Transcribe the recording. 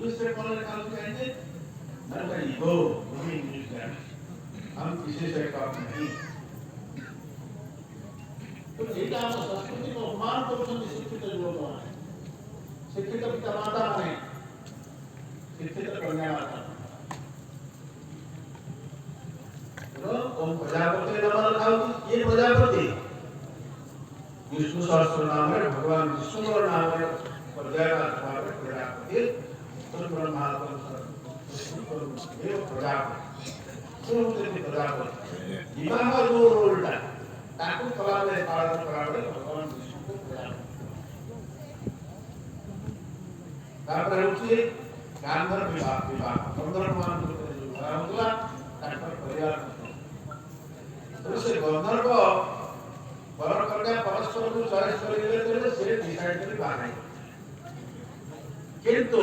दूसरे कॉलर का कहेंगे मैं भाई हो वही न्यूजीलैंड हम किसी से कम नहीं। तो एटा हम संस्कृति को अपमान करुछन्ति शिक्षित लोकମାନେ शिक्षित पितामाता माने शिक्षित कन्यामाता ओम प्रजापति नमः खाऊती ये प्रजापति विष्णु सहस्त्र नाम है भगवान विष्णु का नाम है प्रजापति तो ब्रह्मा देव प्रजापति प्रजापति विवाह जो रोलटा ताकू कलावे पालन करावे भगवान विष्णु को प्रजापति तापर होची गांधर्व विवाह गंधर्व मान जो विवाह होता तापर परिवार तो से गंधर्व वर कन्या परस्पर को चॉइस करिले से डिसाइड करी बाहाई किंतु